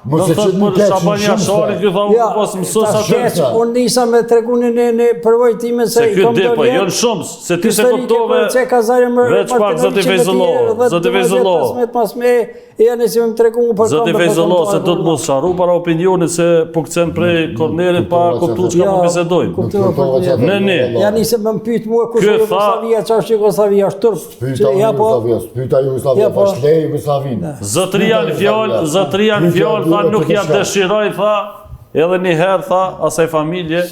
Mos e çet për Shabania Sharit, ky tha unë pas mësos atë. Unë nisa me tregunin në përvojë time se i kam dorë. Jo në shumë, se ti se kuptove. Veç pak zoti Fezullo, zoti Fezullo. Janë si më tregun për zoti Fezullo se do të mos sharu para opinionit se po kcen prej kornerit pa kuptuar çka po bisedojnë. Ne. Janë se më pyet mua kush është Jugoslavia, çfarë është Jugoslavia, është turp. Pyeta Jugoslavia, pastaj Jugosllavin. Zotërian fjalë, tha nuk ja dëshiroj, tha, edhe një herë, tha, asaj familje,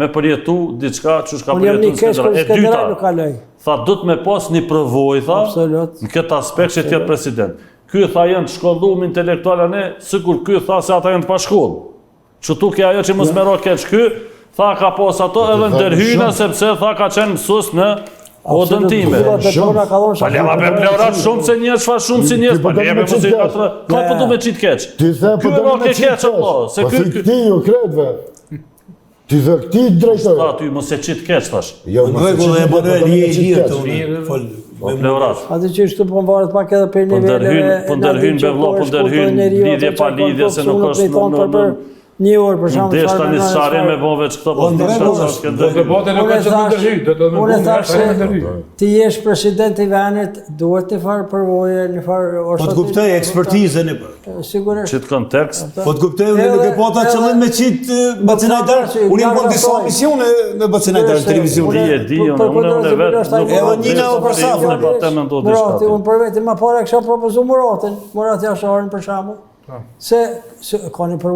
me përjetu diçka që shka përjetu në Skënderaj. E dyta, tha, du të me pas një përvoj, tha, në këtë aspekt që tjetë president. Ky, tha, janë të shkollum intelektuala ne, sikur ky, tha, se ata janë të pashkoll. Që tu kja ajo që mos mero keq ky, tha, ka pas ato edhe ndërhyna, sepse, tha, ka qenë mësus në kodën time. Pa lema me pleurat shumë se njës, fa shumë si njës, pa lema me muzikatërë, ka përdu me qitë keq. Ky e roke keq, se ky këti ju kretve. Ti dhe këti drejtore. Sta ty mos e qitë keq, thash. Po pleurat. Ati që ishtu po mbarët pak edhe për nivelleve. Po ndërhyn bevlo, po ndërhyn lidhje pa lidhje, se nuk është në një orë për shumë. Ndeshta një sharje me bove që këta po unë thash se ti jesh president i venit, duhet të farë përvoje, një farë... Po të kuptoj ekspertizën e për. Sigurisht. Qitë kontekst. Po të kuptoj, unë nuk e po ta qëllim me qitë Bacinajtar. Unë jam për disa misione me Bacinajtar në televizion. Unë e vetë nuk e njëna o përsafë. Murati, unë për vetë ma pare kësha propozu Muratin, Murat Jasharin për shamu. Se ka një përvojë.